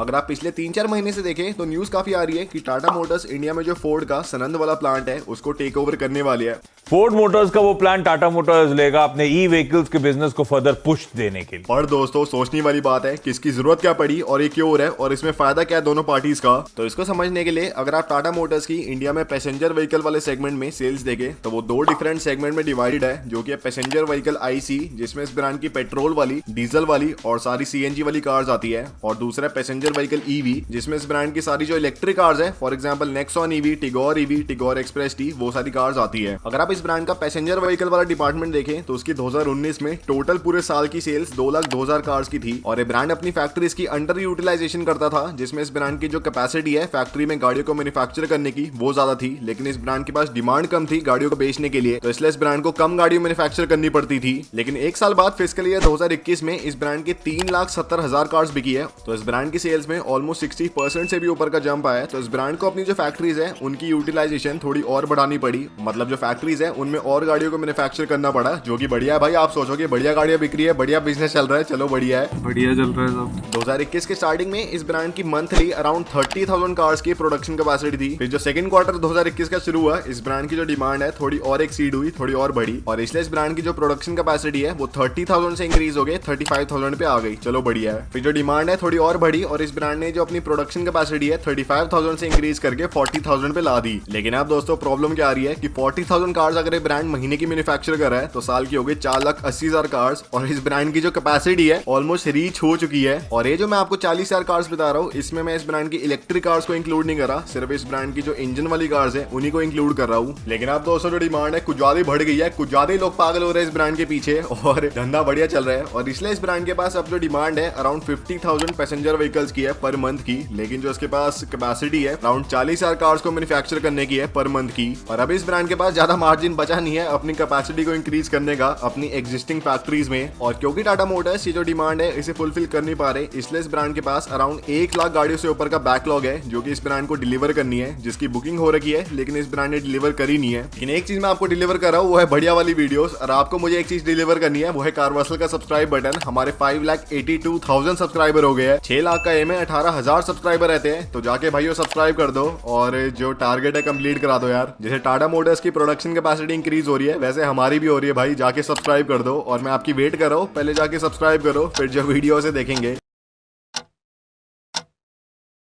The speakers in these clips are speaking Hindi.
अगर आप पिछले 3-4 महीने से देखें तो न्यूज काफी आ रही है कि टाटा मोटर्स इंडिया में जो फोर्ड का सनंद वाला प्लांट है उसको टेक ओवर करने वाली है। फोर्ड मोटर्स का वो प्लान टाटा मोटर्स लेगा अपने ई व्हीकल्स के बिजनेस को फर्दर पुश देने के लिए। और दोस्तों सोचने वाली बात है कि इसकी जरूरत क्या पड़ी और ये क्यों हो रहा है और इसमें फायदा क्या है दोनों पार्टीज का। तो इसको समझने के लिए अगर आप टाटा मोटर्स की इंडिया में पैसेंजर व्हीकल वाले सेगमेंट में सेल्स देखें तो वो दो डिफरेंट सेगमेंट में डिवाइडेड है, जो कि पैसेंजर व्हीकल आईसी जिसमें इस ब्रांड की पेट्रोल वाली, डीजल वाली और सारी सीएनजी वाली कार्स आती है, और दूसरा पैसेंजर व्हीकल ईवी जिसमें इस ब्रांड की सारी जो इलेक्ट्रिक कार्स है, for example Nexon EV, Tigor express T, वो सारी कार्स आती है। अगर आप इस ब्रांड का पैसेंजर व्हीकल वाला डिपार्टमेंट देखें तो उसकी 2019 में टोटल पूरे साल की सेल्स 2,02,000 कार्स की थी, और ये ब्रांड अपनी फैक्ट्रीज की अंडर यूटिलाइजेशन करता था, जिसमें इस ब्रांड की जो कैपेसिटी है फैक्ट्री में गाड़ियों को मैन्युफैक्चर करने की वो ज्यादा थी, लेकिन इस ब्रांड के पास डिमांड कम थी गाड़ियों को बेचने के लिए, तो इसलिए इस ब्रांड को कम गाड़ियों मैन्युफैक्चर करनी पड़ती थी। लेकिन एक साल बाद फिस्कल ईयर 2021 में इस ब्रांड की 3,70,000 कार्स बिकी है, तो इस ब्रांड की सेल्स में ऑलमोस्ट 60% से भी ऊपर का जंप आया है। तो इस ब्रांड को अपनी जो फैक्ट्रीज है उनकी यूटिलाइजेशन थोड़ी और बढ़ानी पड़ी, मतलब जो फैक्ट्रीज है उनमें और गाड़ियों को मैन्युफैक्चर करना पड़ा, जो कि बढ़िया है भाई। आप सोचोगे बढ़िया गाड़ियां बिक रही है, बढ़िया बिजनेस चल रहा है, चलो बढ़िया है, बढ़िया चल रहा है सब। 2021 के स्टार्टिंग में इस ब्रांड की मंथली अराउंड 30,000 कार्स की प्रोडक्शन कैपेसिटी थी। फिर जो सेकंड क्वार्टर 2021 का शुरू हुआ, इस ब्रांड की जो डिमांड है थोड़ी और एक्सीड हुई, थोड़ी और बढ़ी, और इसलिए इस ब्रांड की जो प्रोडक्शन कैपेसिटी है वो 30,000 से इंक्रीज हो गई 35,000 पे आ गई, चलो बढ़िया है। फिर जो डिमांड है थोड़ी और बढ़ी, और इस ब्रांड ने जो अपनी प्रोडक्शन कैपेसिटी है 35,000 से इंक्रीज करके 40,000 पे ला दी। लेकिन अब दोस्तों प्रॉब्लम क्या आ रही है कि 40,000 कार्स अगर ब्रांड महीने की मैन्युफैक्चर कर रहा है तो साल की हो गई 4,80,000 कार्स, और इस ब्रांड की जो कैपेसिटी है ऑलमोस्ट रीच हो चुकी है। और ये जो मैं आपको 40,000 कार्स बता रहा हूँ, इसमें मैं इस ब्रांड की इलेक्ट्रिक कार्स को इंक्लूड नहीं कर रहा, सिर्फ इस ब्रांड की जो इंजन वाली कार्स है उन्हीं को इंक्लूड कर रहा हूँ। लेकिन अब दोस्तों जो डिमांड है कुछ ज्यादा बढ़ गई है, कुछ ज्यादा ही लोग पागल हो रहे हैं इस ब्रांड के पीछे, और धंधा बढ़िया चल रहा है, और इसलिए इस ब्रांड के पास अब जो डिमांड है अराउंड 50,000 पैसेंजर व्हीकल्स की है पर मंथ की, लेकिन जो इसके पास कैपेसिटी है अराउंड 40,000 कार्स को मैन्युफैक्चर करने की है पर मंथ की। और अब इस ब्रांड के पास ज्यादा मार्जिन बचा नहीं है अपनी कैपेसिटी को इंक्रीज करने का अपनी एग्जिस्टिंग फैक्ट्रीज में, और क्योंकि टाटा मोटर्स ये जो डिमांड है इसे फुलफिल कर नहीं पा रहे, इसलिए इस ब्रांड के पास अराउंड 1 लाख गाड़ियों से ऊपर का बैकलॉग है जो कि इस ब्रांड को डिलीवर करनी है, जिसकी बुकिंग हो रखी है लेकिन इस ब्रांड ने डिलीवर करी नहीं है। लेकिन एक चीज मैं आपको डिलीवर कर रहा हूँ वो है बढ़िया वाली वीडियोस, और आपको मुझे एक चीज डिलीवर करनी है वो है कारवासल का सब्सक्राइब बटन। हमारे 5,82,000 सब्सक्राइबर हो गए हैं, 6 लाख का एम है, 18,000 सब्सक्राइबर रहते हैं, तो जाके भाई सब्सक्राइब कर दो और जो टारगेट है कंप्लीट करा दो यार। जैसे टाटा मोटर्स की प्रोडक्शन कैपेसिटी इंक्रीज हो रही है वैसे हमारी भी हो रही है भाई, जाके सब्सक्राइब कर दो, और मैं आपकी वेट कर रहा हूँ, पहले जाके सब्सक्राइब करो फिर जो वीडियो से देखेंगे।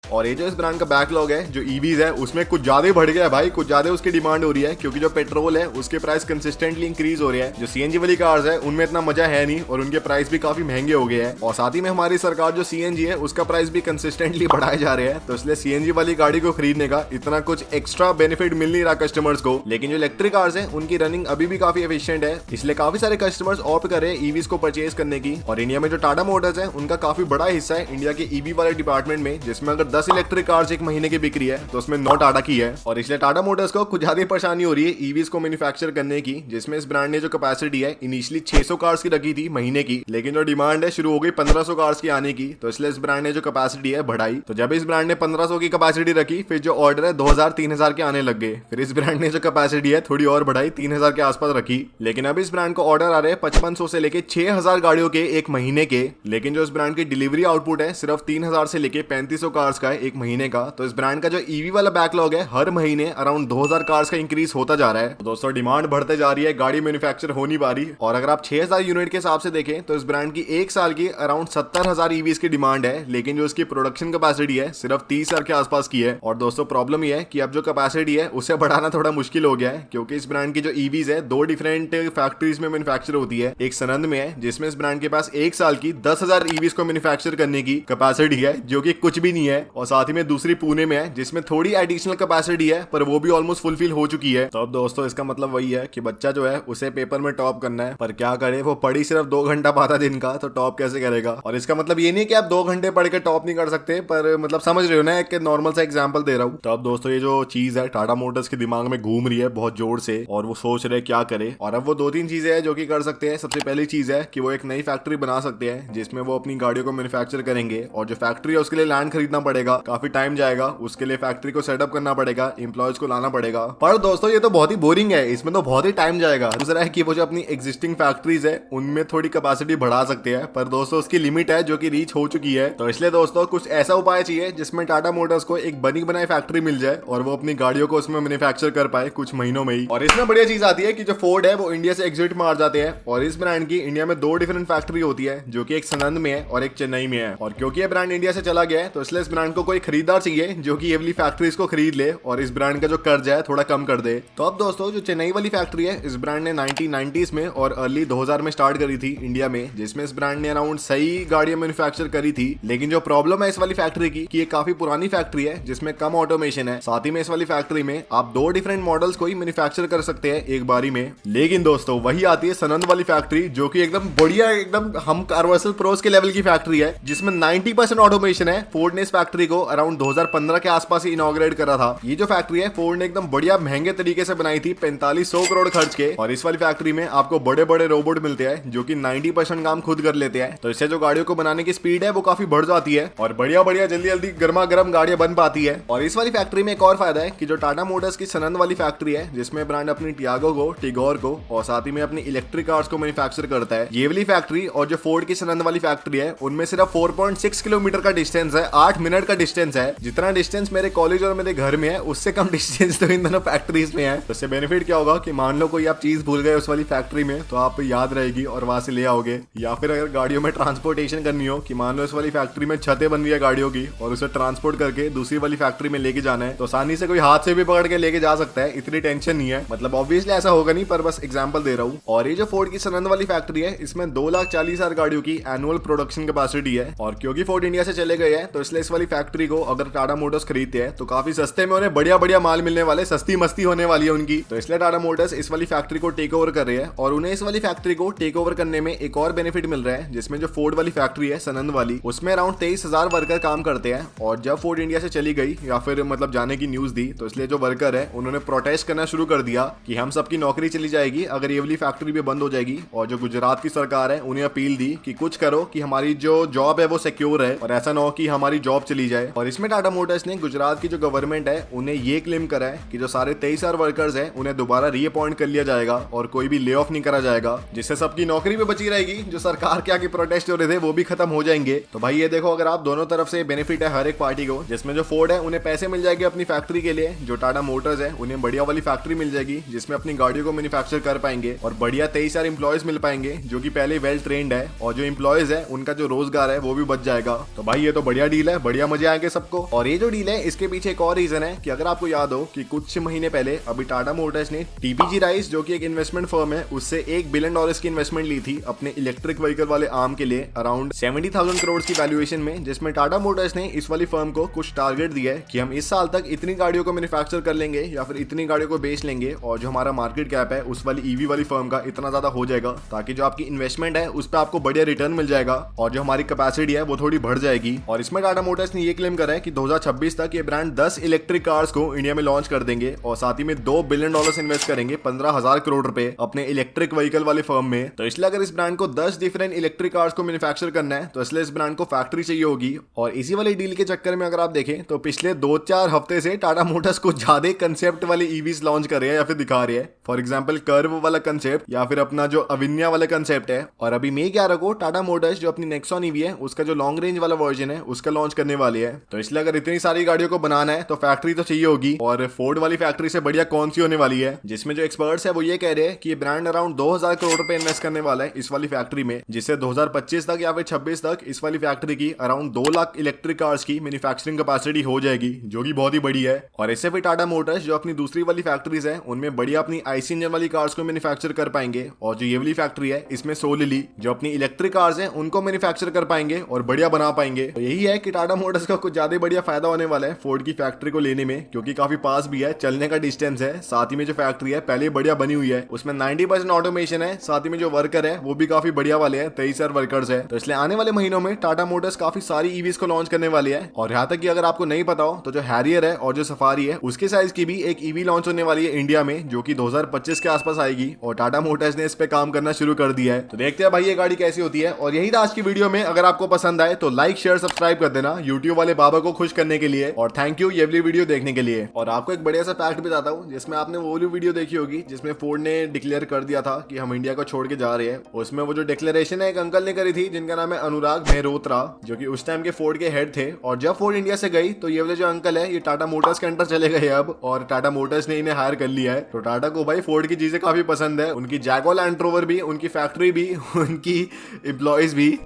और ये जो इस ब्रांड का बैकलॉग है जो ईवीज है उसमें कुछ ज्यादा ही बढ़ गया है भाई, कुछ ज्यादा उसकी डिमांड हो रही है, क्योंकि जो पेट्रोल है उसके प्राइस कंसिस्टेंटली इंक्रीज हो रही है। जो सीएनजी वाली कार्स है उनमें इतना मजा है नहीं और उनके प्राइस भी काफी महंगे हो गए हैं, और साथ ही में हमारी सरकार जो सीएनजी है उसका प्राइस भी कंसिस्टेंटली बढ़ाए जा रहे हैं, तो इसलिए सीएनजी वाली गाड़ी को खरीदने का इतना कुछ एक्स्ट्रा बेनिफिट मिल नहीं रहा कस्टमर्स को। लेकिन जो इलेक्ट्रिक कार्स है उनकी रनिंग अभी भी काफी एफिशिएंट है, इसलिए काफी सारे कस्टमर्स ऑप्ट कर रहे हैं ईवीज को परचेज करने की। और इंडिया में जो टाटा मोटर्स है उनका काफी बड़ा हिस्सा है इंडिया के ईवी वाले डिपार्टमेंट में, जिसमें अगर 10 इलेक्ट्रिक कार्स एक महीने की बिक्री है तो उसमें 9 टाटा की है, और इसलिए टाटा मोटर्स को कुछ ज्यादा परेशानी हो रही है ईवीज को मैन्युफैक्चर करने की, जिसमें इस ब्रांड ने जो कैपेसिटी है इनिशियली 600 कार्स की रखी थी महीने की, लेकिन जो डिमांड है शुरू हो गई 1500 कार्स की आने की, तो इसलिए इस ब्रांड ने जो कैपेसिटी है बढ़ाई। तो जब इस ब्रांड ने 1500 की कैपेसिटी रखी, फिर जो ऑर्डर है 2000-3000 के आने लग गए, फिर इस ब्रांड ने जो कैपेसिटी है थोड़ी और बढ़ाई 3000 के आसपास रखी। लेकिन अब इस ब्रांड को ऑर्डर आ रहे हैं 5500 से लेके 6000 गाड़ियों के एक महीने के, लेकिन जो इस ब्रांड की डिलीवरी आउटपुट है सिर्फ 3000 से लेके 3500 कार्स का है एक महीने का। तो इस ब्रांड का जो ईवी वाला बैकलॉग है हर महीने अराउंड 2000 कार्स का इंक्रीज होता जा रहा है। तो दोस्तों डिमांड बढ़ते जा रही है, गाड़ी मैन्युफैक्चर हो नहीं पा रही, और अगर आप 6000 यूनिट के हिसाब से देखें तो इस ब्रांड की एक साल की अराउंड 70,000 ईवीज की डिमांड है, लेकिन जो इसकी प्रोडक्शन कैपेसिटी है सिर्फ 30,000 के आसपास की है। और दोस्तों प्रॉब्लम यह है कि अब जो कैपेसिटी है उसे बढ़ाना थोड़ा मुश्किल हो गया है, क्योंकि इस ब्रांड की जो ईवीज है 2 डिफरेंट फैक्ट्रीज में मैन्युफैक्चर होती है, एक सनंद में है जिसमें इस ब्रांड के पास एक साल की 10,000 ईवीज को मैन्युफैक्चर करने की कैपेसिटी है, जो कि कुछ भी नहीं है, और साथ ही में दूसरी पुणे में है जिसमें थोड़ी एडिशनल कैपेसिटी है पर वो भी ऑलमोस्ट फुलफिल हो चुकी है। तो अब दोस्तों इसका मतलब वही है कि बच्चा जो है उसे पेपर में टॉप करना है, पर क्या करे, वो पढ़ी सिर्फ 2 घंटा पाता दिन का, तो टॉप कैसे करेगा। और इसका मतलब ये नहीं कि आप 2 घंटे पढ़ के टॉप नहीं कर सकते, पर मतलब समझ रहे हो ना, एक नॉर्मल सा एग्जांपल दे रहा हूँ। तो अब दोस्तों ये जो चीज है टाटा मोटर्स के दिमाग में घूम रही है बहुत जोर से, और वो सोच रहे क्या करे। और अब वो 2-3 चीजें हैं जो कि कर सकते हैं। सबसे पहली चीज है कि वो एक नई फैक्ट्री बना सकते हैं जिसमें वो अपनी गाड़ियों को मैन्युफैक्चर करेंगे, और जो फैक्ट्री है उसके लिए लैंड खरीदना पड़ेगा, पड़ेगा, काफी टाइम जाएगा, उसके लिए फैक्ट्री को सेटअप करना पड़ेगा, एम्प्लॉयज को लाना पड़ेगा। पर दोस्तों ये तो बहुत ही बोरिंग है, इसमें तो बहुत ही टाइम जाएगा। दूसरा है कि वो जो अपनी एग्जिस्टिंग फैक्ट्रीज है उनमें थोड़ी कैपेसिटी बढ़ा सकते हैं, पर दोस्तों उसकी लिमिट है जो कि रीच हो चुकी है। तो इसलिए दोस्तों कुछ ऐसा उपाय चाहिए जिसमें टाटा मोटर्स को एक बनी बनाई फैक्ट्री मिल जाए और वो अपनी गाड़ियों को उसमें मैन्युफैक्चर कर पाए कुछ महीनों में ही। और इसमें बढ़िया चीज आती है कि जो फोर्ड है वो इंडिया से एग्जिट मार जाते हैं और इस ब्रांड की इंडिया में 2 डिफरेंट फैक्ट्री होती है, जो कि एक सनंद में है और एक चेन्नई में है। और क्योंकि ये ब्रांड इंडिया से चला गया है तो इसलिए इस ब्रांड को कोई खरीदार चाहिए जो कि ये वाली फैक्ट्रीज को खरीद ले और इस ब्रांड का जो कर्ज है थोड़ा कम कर दे। तो अब दोस्तों जो चेन्नई वाली फैक्ट्री है इस ब्रांड ने 1990s में और अर्ली 2000 में स्टार्ट करी थी इंडिया में, जिसमें इस ब्रांड ने अराउंड सही गाड़ियां मैन्युफैक्चर करी थी। लेकिन जो प्रॉब्लम है इस वाली फैक्ट्री की कि ये काफी पुरानी फैक्ट्री है जिसमें कम ऑटोमेशन है। साथ ही में इस वाली फैक्ट्री में आप 2 डिफरेंट मॉडल्स को ही मैन्युफैक्चर कर सकते हैं एक बारी में। लेकिन दोस्तों वही आती है सनंद वाली फैक्ट्री जो कि एकदम बढ़िया, एकदम हम कार्वर्सल प्रोस के लेवल की फैक्ट्री है जिसमें 90% ऑटोमेशन है। फोर्ड ने इस फैक्ट्री को अराउंड 2015 के आसपास ही इनॉग्रेट करा था। ये जो फैक्ट्री है फोर्ड ने एकदम बढ़िया महंगे तरीके से बनाई थी, 4500 करोड़ खर्च के। और इस वाली फैक्ट्री में आपको बड़े बड़े रोबोट मिलते हैं जो कि 90% काम खुद कर लेते हैं। तो इससे जो गाड़ियों को बनाने की स्पीड है वो काफी बढ़ जाती है और बढ़िया बढ़िया जल्दी जल्दी गर्मा गर्म गाड़ियां बन पाती है। और इस वाली फैक्ट्री में एक और फायदा है कि जो टाटा मोटर्स की सनंद वाली फैक्ट्री है जिसमें ब्रांड अपनी टियागो को, टिगोर को और साथ ही में अपनी इलेक्ट्रिक कार्स को मैन्युफैक्चर करता है, ये वाली फैक्ट्री और जो फोर्ड की सनंद वाली फैक्ट्री है उनमें सिर्फ 4.6 किलोमीटर का डिस्टेंस है, 8 मिनट का डिस्टेंस है। जितना डिस्टेंस मेरे कॉलेज और मेरे घर में है उससे कम डिस्टेंस तो इन दोनों फैक्ट्रीज में है। तो इससे बेनिफिट क्या होगा कि मान लो कोई आप चीज भूल गए उस वाली फैक्ट्री में तो आप याद रहेगी और वहां से ले आओगे। या फिर अगर गाड़ियों में ट्रांसपोर्टेशन करनी हो कि मान लो इस वाली फैक्ट्री में छतें बन रही है गाड़ियों की और उसे ट्रांसपोर्ट करके दूसरी वाली फैक्ट्री में लेके जाना है तो आसानी से कोई हाथ से भी पकड़ के लेके जा सकता है, इतनी टेंशन नहीं है। मतलब ऑब्वियसली ऐसा होगा नहीं पर बस एग्जांपल दे रहा हूँ। और ये जो फोर्ड की सनंद वाली फैक्ट्री है इसमें 2,40,000 गाड़ियों की एनुअल प्रोडक्शन कैपेसिटी है। और क्योंकि फोर्ड इंडिया से चले गए हैं तो इसलिए इस वाली फैक्ट्री को अगर टाटा मोटर्स खरीदते हैं तो काफी सस्ते में उन्हें बढ़िया बढ़िया माल मिलने वाले, सस्ती मस्ती होने वाली है उनकी। तो इसलिए टाटा मोटर्स इस वाली फैक्ट्री को टेक ओवर कर रहे हैं और उन्हें इस वाली फैक्ट्री को टेक ओवर करने में एक और बेनिफिट मिल रहा है जिसमें जो फोर्ड वाली फैक्ट्री है सनंद वाली उसमें अराउंड 23,000 वर्कर काम करते हैं। और जब फोर्ड इंडिया से चली गई या फिर मतलब जाने की न्यूज दी तो इसलिए जो वर्कर है उन्होंने प्रोटेस्ट करना शुरू कर दिया कि हम सबकी नौकरी चली जाएगी अगर ये वाली फैक्ट्री भी बंद हो जाएगी। और जो गुजरात की सरकार है उन्हें अपील दी कि कुछ करो कि हमारी जो जॉब है वो सिक्योर है और ऐसा ना हो कि हमारी जॉब चली जाए। और इसमें टाटा मोटर्स ने गुजरात की जो गवर्नमेंट है उन्हें ये क्लेम करा है कि जो सारे 23,000 वर्कर्स हैं उन्हें दोबारा रीअपॉइंट कर लिया जाएगा और कोई भी ले ऑफ नहीं करा जाएगा, जिससे सबकी नौकरी भी बची रहेगी। जो सरकार के आगे प्रोटेस्ट हो रहे थे वो भी खत्म हो जाएंगे। तो भाई ये देखो अगर आप दोनों तरफ से बेनिफिट है हर एक पार्टी को, जिसमें जो फोर्ड है उन्हें पैसे मिल जाएंगे अपनी फैक्ट्री के लिए, जो टाटा मोटर्स है उन्हें बढ़िया वाली फैक्ट्री मिल जाएगी जिसमें अपनी गाड़ियों को मैन्युफैक्चर कर पाएंगे और बढ़िया 23,000 एम्प्लॉयज मिल पाएंगे जो कि पहले वेल ट्रेंड है। और जो एम्प्लॉयज है उनका जो रोजगार है वो भी बच जाएगा। तो भाई ये तो बढ़िया डील है, बढ़िया मजे आएंगे सबको। और ये जो डील है इसके पीछे एक और रीजन है कि अगर आपको याद हो कि कुछ महीने पहले अभी टाटा मोटर्स ने टीपीजी राइस जो कि एक इन्वेस्टमेंट फर्म है उससे $1 बिलियन की इन्वेस्टमेंट ली थी अपने इलेक्ट्रिक व्हीकल वाले आर्म के लिए अराउंड 70,000 करोड़ की वैल्यूएशन में, जिसमें टाटा मोटर्स ने इस वाली फर्म को कुछ टारगेट दिया है कि हम इस साल तक इतनी गाड़ियों को मैन्युफैक्चर कर लेंगे या फिर इतनी गाड़ियों को बेच लेंगे और जो हमारा मार्केट कैप है उस वाली ईवी वाली फर्म का इतना ज्यादा हो जाएगा ताकि जो आपकी इन्वेस्टमेंट है उस पर आपको बढ़िया रिटर्न मिल जाएगा और जो हमारी कैपेसिटी है वो थोड़ी बढ़ जाएगी। और इसमें टाटा मोटर्स ने ये क्लेम करा है कि 2026 तक ये ब्रांड 10 इलेक्ट्रिक कार्स को इंडिया में लॉन्च कर देंगे और साथ ही में $2 बिलियन इन्वेस्ट करेंगे, 15,000 करोड़ रुपए अपने इलेक्ट्रिक व्हीकल वाले फर्म में। तो इसलिए अगर इस ब्रांड को 10 डिफरेंट इलेक्ट्रिक कार्स को मैन्युफैक्चर करना है तो इसलिए इस ब्रांड को फैक्ट्री चाहिए होगी। और इसी वाली डील के चक्कर में अगर आप देखें तो पिछले 2-4 हफ्ते से टाटा मोटर्स को ज्यादा कंसेप्ट वाले ईवीज लॉन्च कर रहे हैं या फिर दिखा रहे हैं। फॉर एग्जांपल कर्व वाला कंसेप्ट या फिर अपना जो अविन्या वाला कंसेप्ट है। और अभी मई 11 को टाटा मोटर्स जो अपनी नेक्सॉन ईवी है उसका जो लॉन्ग रेंज वाला वर्जन है उसका लॉन्च करने वाली है। तो इसलिए अगर इतनी सारी गाड़ियों को बनाना है तो फैक्ट्री तो चाहिए होगी। और फोर्ड वाली फैक्ट्री से बढ़िया कौन सी होने वाली है, जिसमें जो एक्सपर्ट्स है वो ये कह रहे हैं कि ये ब्रांड अराउंड 2,000 करोड़ रुपए इन्वेस्ट करने वाला है इस वाली फैक्ट्री में, जिससे 2025 तक या फिर 26 तक इस वाली फैक्ट्री की अराउंड 2 लाख इलेक्ट्रिक कार्स की मैन्युफैक्चरिंग कैपेसिटी हो जाएगी, जो कि बहुत ही बड़ी है। और इससे फिर टाटा मोटर्स जो अपनी दूसरी वाली फैक्ट्रीज है उनमें बढ़िया अपनी आईसी इंजन वाली कार्स को मैन्युफैक्चर कर पाएंगे। और जो ये वाली फैक्ट्री है इसमें सोलिली जो अपनी इलेक्ट्रिक कार्स है उनको मैन्युफैक्चर कर पाएंगे और बढ़िया बना पाएंगे। तो यही है कि टाटा मोटर्स का कुछ ज्यादा बढ़िया फायदा होने वाला है फोर्ड की फैक्ट्री को लेने में, क्योंकि काफी पास भी है, चलने का डिस्टेंस है। साथ ही में जो फैक्ट्री है पहले बढ़िया बनी हुई है, उसमें 90% ऑटोमेशन है। साथ ही में जो वर्कर है वो भी काफी बढ़िया वाले हैं, 23,000 वर्कर्स है। तो इसलिए आने वाले महीनों में टाटा मोटर्स काफी सारी ईवीज को लॉन्च करने वाली है। और यहाँ तक कि अगर आपको नहीं पता हो तो जो हैरियर है और जो सफारी है उसके साइज की भी एक ईवी लॉन्च होने वाली है इंडिया में, जो कि 2025 के आसपास आएगी और टाटा मोटर्स ने इस पे काम करना शुरू कर दिया है। तो देखते हैं भाई ये गाड़ी कैसी होती है। और यही था आज की वीडियो में। अगर आपको पसंद आए तो लाइक शेयर सब्सक्राइब कर देना यूट्यूब वाले बाबा को खुश करने के लिए। और थैंक यू ये वाली वीडियो देखने के लिए। और आपको एक बढ़िया सा फैक्ट बताता हूँ, जिसमें आपने वो वाली वीडियो देखी होगी जिसमें फोर्ड ने डिक्लेयर कर दिया था कि हम इंडिया को छोड़ के जा रहे हैं। उसमें वो जो डिक्लेरेशन है एक अंकल ने करी थी जिनका नाम है अनुराग मेहरोत्रा, जो कि उस टाइम के फोर्ड के हेड थे। और जब फोर्ड इंडिया से गई तो ये वाले जो अंकल है ये टाटा मोटर्स के अंडर चले गए अब, और टाटा मोटर्स ने इन्हें हायर कर लिया है। तो टाटा को भाई फोर्ड की चीजें काफी पसंद है, उनकी जैगवार लैंड रोवर भी, उनकी फैक्ट्री भी, उनकी एम्प्लॉयज भी।